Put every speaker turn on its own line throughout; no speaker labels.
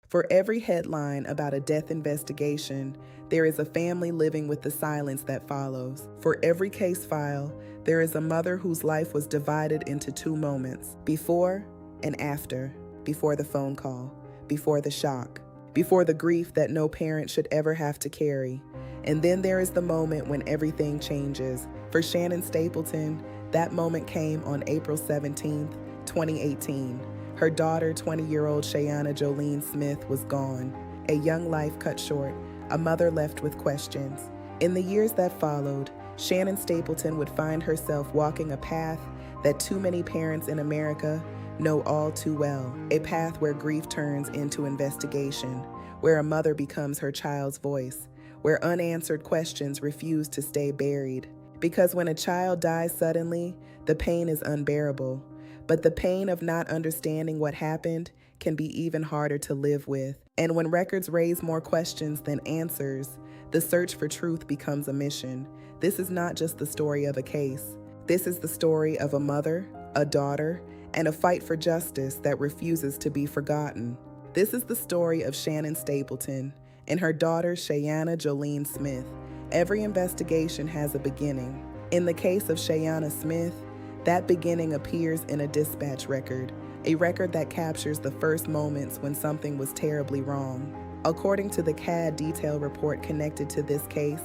For every headline about a death investigation, there is a family living with the silence that follows. For every case file, there is a mother whose life was divided into two moments: before and after, before the phone call, before the shock, before the grief that no parent should ever have to carry. And then there is the moment when everything changes. For Shannon Stapleton, that moment came on April 17th, 2018. Her daughter, 20-year-old Sheyanna Jolene Smith, was gone. A young life cut short, a mother left with questions. In the years that followed, Shannon Stapleton would find herself walking a path that too many parents in America know all too well. A path where grief turns into investigation, where a mother becomes her child's voice, where unanswered questions refuse to stay buried. Because when a child dies suddenly, the pain is unbearable. But the pain of not understanding what happened can be even harder to live with. And when records raise more questions than answers, the search for truth becomes a mission. This is not just the story of a case. This is the story of a mother, a daughter, and a fight for justice that refuses to be forgotten. This is the story of Shannon Stapleton and her daughter, Sheyanna Jolene Smith. Every investigation has a beginning. In the case of Sheyanna Smith, that beginning appears in a dispatch record, a record that captures the first moments when something was terribly wrong. According to the CAD detail report connected to this case,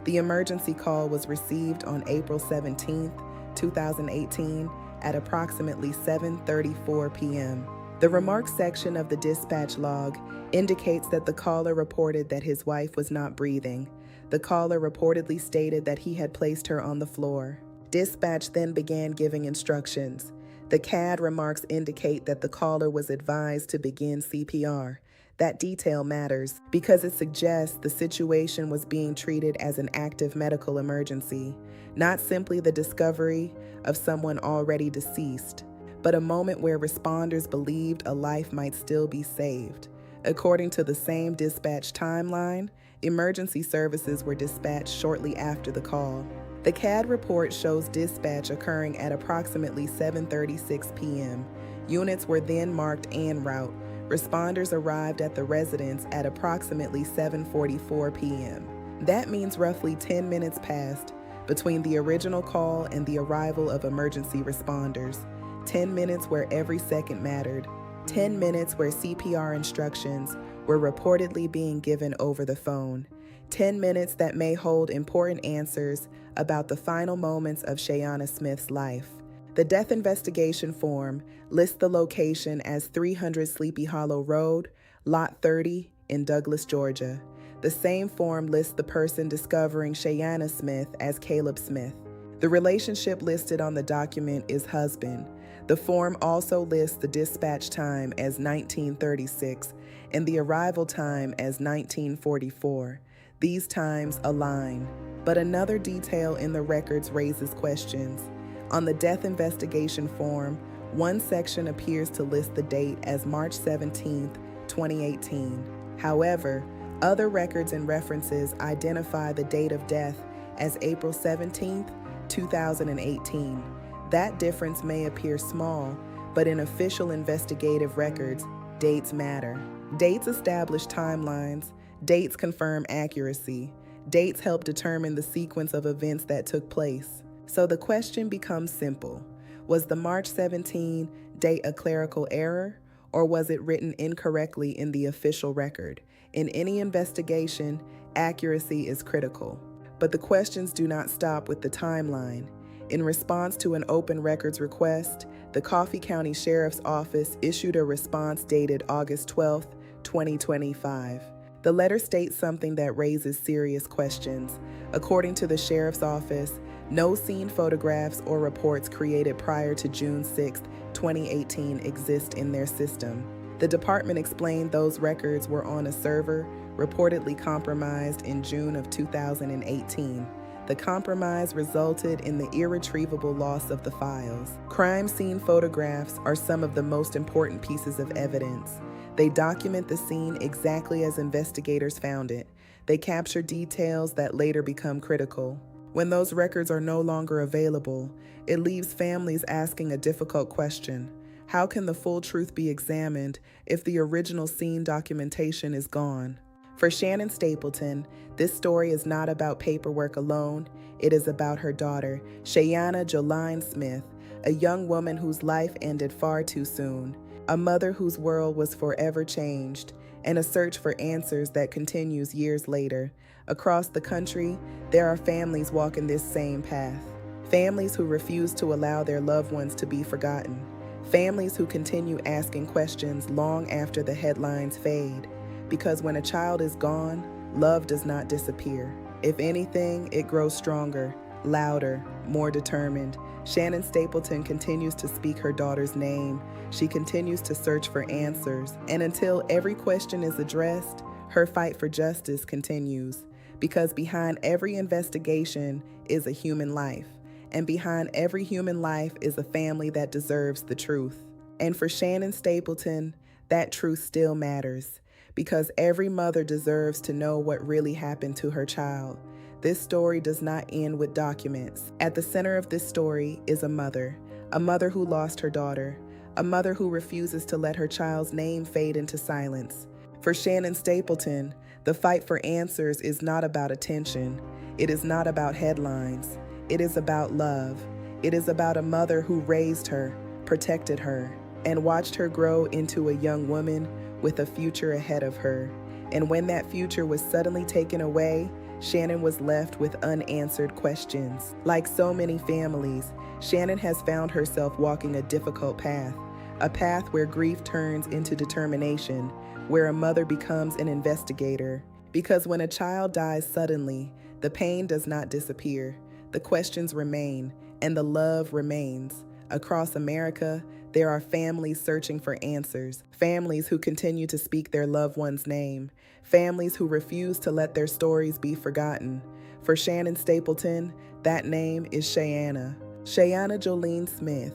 the emergency call was received on April 17, 2018, at approximately 7:34 p.m. The remarks section of the dispatch log indicates that the caller reported that his wife was not breathing. The caller reportedly stated that he had placed her on the floor. Dispatch then began giving instructions. The CAD remarks indicate that the caller was advised to begin CPR. That detail matters because it suggests the situation was being treated as an active medical emergency, not simply the discovery of someone already deceased, but a moment where responders believed a life might still be saved. According to the same dispatch timeline, emergency services were dispatched shortly after the call. The CAD report shows dispatch occurring at approximately 7:36 p.m. Units were then marked en route. Responders arrived at the residence at approximately 7:44 p.m. That means roughly 10 minutes passed between the original call and the arrival of emergency responders. 10 minutes where every second mattered. 10 minutes where CPR instructions were reportedly being given over the phone. 10 minutes that may hold important answers about the final moments of Sheyanna Smith's life. The death investigation form lists the location as 300 Sleepy Hollow Road, Lot 30 in Douglas, Georgia. The same form lists the person discovering Sheyanna Smith as Caleb Smith. The relationship listed on the document is husband. The form also lists the dispatch time as 1936 and the arrival time as 1944. These times align, but another detail in the records raises questions. On the death investigation form, one section appears to list the date as March 17, 2018. However, other records and references identify the date of death as April 17, 2018. That difference may appear small, but in official investigative records, dates matter. Dates establish timelines. Dates confirm accuracy. Dates help determine the sequence of events that took place. So the question becomes simple. Was the March 17 date a clerical error, or was it written incorrectly in the official record? In any investigation, accuracy is critical. But the questions do not stop with the timeline. In response to an open records request, the Coffee County Sheriff's Office issued a response dated August 12, 2025. The letter states something that raises serious questions. According to the Sheriff's Office, no scene photographs or reports created prior to June 6, 2018 exist in their system. The department explained those records were on a server reportedly compromised in June of 2018. The compromise resulted in the irretrievable loss of the files. Crime scene photographs are some of the most important pieces of evidence. They document the scene exactly as investigators found it. They capture details that later become critical. When those records are no longer available, it leaves families asking a difficult question. How can the full truth be examined if the original scene documentation is gone? For Shannon Stapleton, this story is not about paperwork alone. It is about her daughter, Sheyanna Joline Smith, a young woman whose life ended far too soon, a mother whose world was forever changed, and a search for answers that continues years later. Across the country, there are families walking this same path. Families who refuse to allow their loved ones to be forgotten. Families who continue asking questions long after the headlines fade. Because when a child is gone, love does not disappear. If anything, it grows stronger, louder, more determined. Shannon Stapleton continues to speak her daughter's name. She continues to search for answers. And until every question is addressed, her fight for justice continues. Because behind every investigation is a human life. And behind every human life is a family that deserves the truth. And for Shannon Stapleton, that truth still matters. Because every mother deserves to know what really happened to her child. This story does not end with documents. At the center of this story is a mother who lost her daughter, a mother who refuses to let her child's name fade into silence. For Shannon Stapleton, the fight for answers is not about attention. It is not about headlines. It is about love. It is about a mother who raised her, protected her, and watched her grow into a young woman with a future ahead of her. And when that future was suddenly taken away, Shannon was left with unanswered questions. Like so many families, Shannon has found herself walking a difficult path, a path where grief turns into determination, where a mother becomes an investigator. Because when a child dies suddenly, the pain does not disappear, the questions remain, and the love remains. Across America, there are families searching for answers, families who continue to speak their loved one's name, families who refuse to let their stories be forgotten. For Shannon Stapleton, that name is Sheyanna Joline Smith.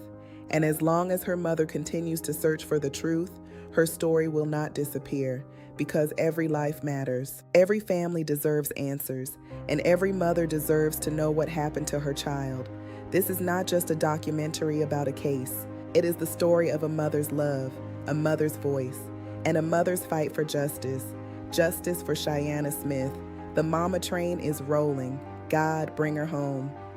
And as long as her mother continues to search for the truth, her story will not disappear, because every life matters. Every family deserves answers, and every mother deserves to know what happened to her child. This is not just a documentary about a case. It is the story of a mother's love, a mother's voice, and a mother's fight for justice. Justice for Sheyanna Smith. The mama train is rolling. God, bring her home.